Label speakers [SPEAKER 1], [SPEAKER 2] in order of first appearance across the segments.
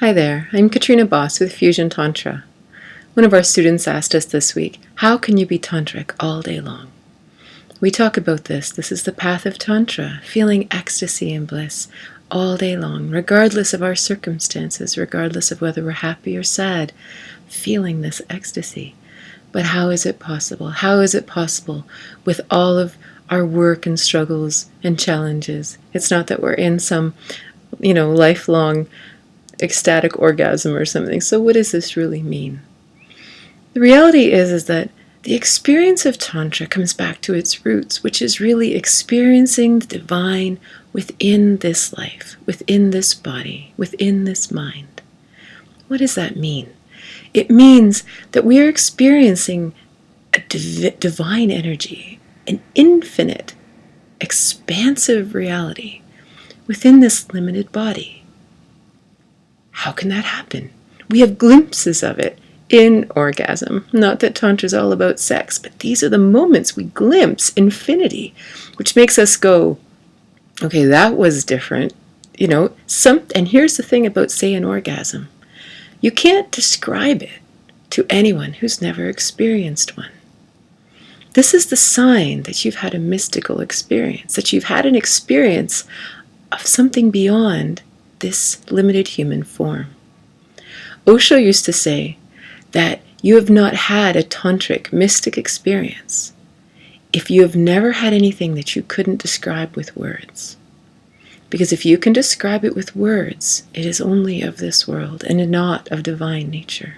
[SPEAKER 1] Hi there, I'm Katrina with Fusion Tantra. One of our students asked us this week, how can you be tantric all day long? We talk about this. This is the path of Tantra, feeling ecstasy and bliss all day long, regardless of our circumstances, regardless of whether we're happy or sad, feeling this ecstasy. But how is it possible? How is it possible with all of our work and struggles and challenges? It's not that we're in some, lifelong ecstatic orgasm or something. So what does this really mean? The reality is that the experience of Tantra comes back to its roots, which is really experiencing the divine within this life, within this body, within this mind. What does that mean? It means that we are experiencing a divine energy, an infinite, expansive reality within this limited body. How can that happen? We have glimpses of it in orgasm. Not that Tantra is all about sex, but these are the moments we glimpse infinity, which makes us go, okay, that was different. And here's the thing about, say, an orgasm. You can't describe it to anyone who's never experienced one. This is the sign that you've had a mystical experience, that you've had an experience of something beyond this limited human form. Osho used to say that you have not had a tantric mystic experience if you have never had anything that you couldn't describe with words. Because if you can describe it with words, it is only of this world and not of divine nature.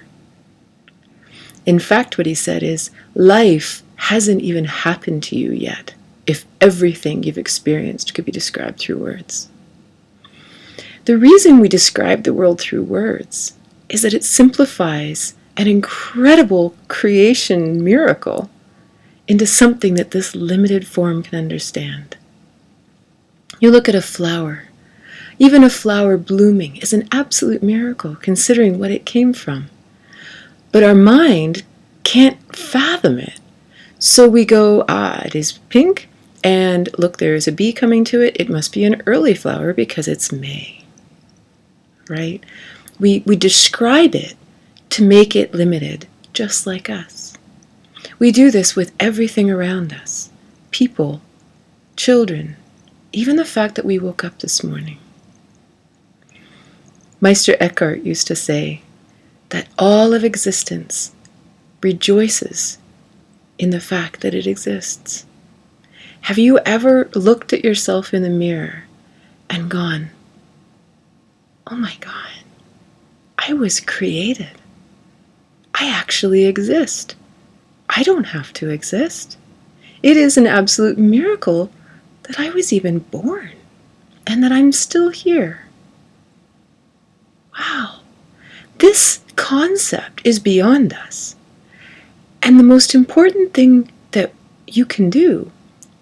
[SPEAKER 1] In fact, what he said is, life hasn't even happened to you yet if everything you've experienced could be described through words. The reason we describe the world through words is that it simplifies an incredible creation miracle into something that this limited form can understand. You look at a flower. Even a flower blooming is an absolute miracle considering what it came from. But our mind can't fathom it. So we go, it is pink, and look, there is a bee coming to it. It must be an early flower because it's May. Right? We describe it to make it limited, just like us. We do this with everything around us. People, children, even the fact that we woke up this morning. Meister Eckhart used to say that all of existence rejoices in the fact that it exists. Have you ever looked at yourself in the mirror and gone, oh my God, I was created. I actually exist. I don't have to exist. It is an absolute miracle that I was even born and that I'm still here. Wow. This concept is beyond us. And the most important thing that you can do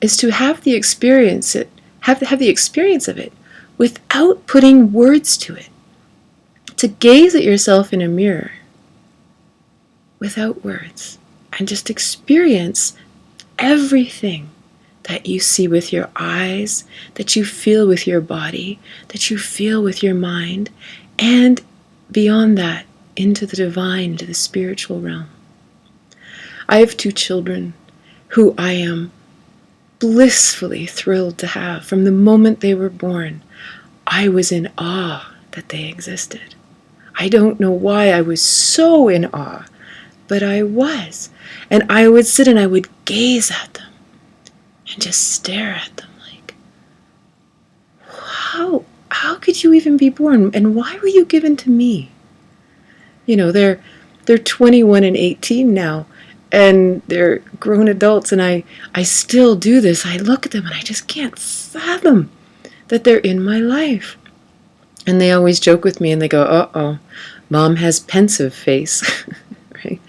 [SPEAKER 1] is to have the experience have the experience of it without putting words to it. To gaze at yourself in a mirror without words and just experience everything that you see with your eyes, that you feel with your body, that you feel with your mind, and beyond that, into the divine, into the spiritual realm. I have 2 children who I am blissfully thrilled to have. From the moment they were born, I was in awe that they existed. I don't know why I was so in awe, but I was. And I would sit and I would gaze at them and just stare at them like, how could you even be born? And why were you given to me? They're 21 and 18 now, and they're grown adults, and I still do this. I look at them and I just can't fathom that they're in my life. And they always joke with me and they go, uh-oh, Mom has pensive face, right?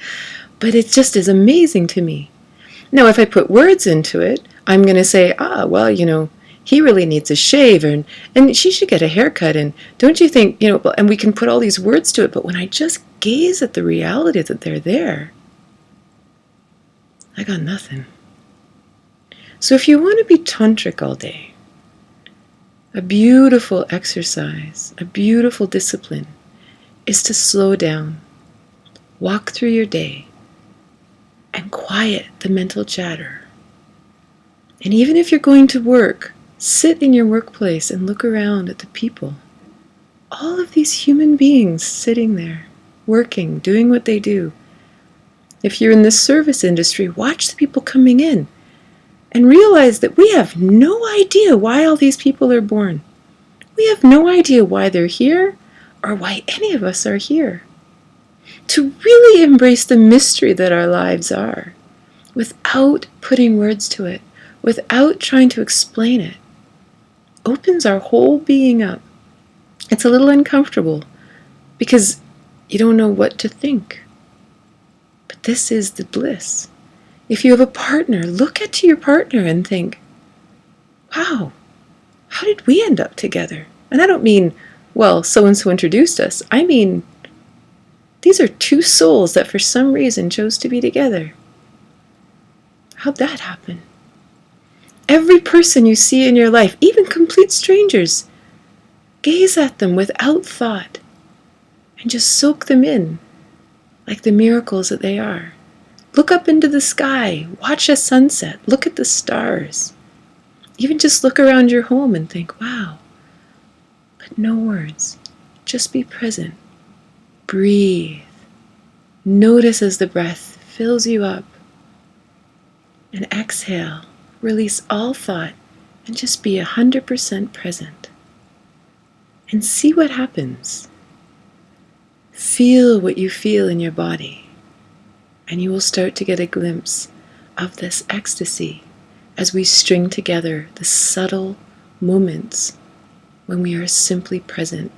[SPEAKER 1] But it just is amazing to me. Now, if I put words into it, I'm going to say, he really needs a shave, and she should get a haircut, and don't you think, and we can put all these words to it, but when I just gaze at the reality that they're there, I got nothing. So if you want to be tantric all day, a beautiful exercise, a beautiful discipline is to slow down, walk through your day, and quiet the mental chatter. And even if you're going to work, sit in your workplace and look around at the people. All of these human beings sitting there, working, doing what they do. If you're in the service industry, watch the people coming in and realize that we have no idea why all these people are born. We have no idea why they're here or why any of us are here. To really embrace the mystery that our lives are, without putting words to it, without trying to explain it, opens our whole being up. It's a little uncomfortable because you don't know what to think. But this is the bliss. If you have a partner, look at your partner and think, wow, how did we end up together? And I don't mean, well, so-and-so introduced us. I mean, these are two souls that for some reason chose to be together. How'd that happen? Every person you see in your life, even complete strangers, gaze at them without thought and just soak them in like the miracles that they are. Look up into the sky, watch a sunset, look at the stars. Even just look around your home and think, wow. But no words, just be present. Breathe. Notice as the breath fills you up. And exhale, release all thought and just be 100% present. And see what happens. Feel what you feel in your body. And you will start to get a glimpse of this ecstasy as we string together the subtle moments when we are simply present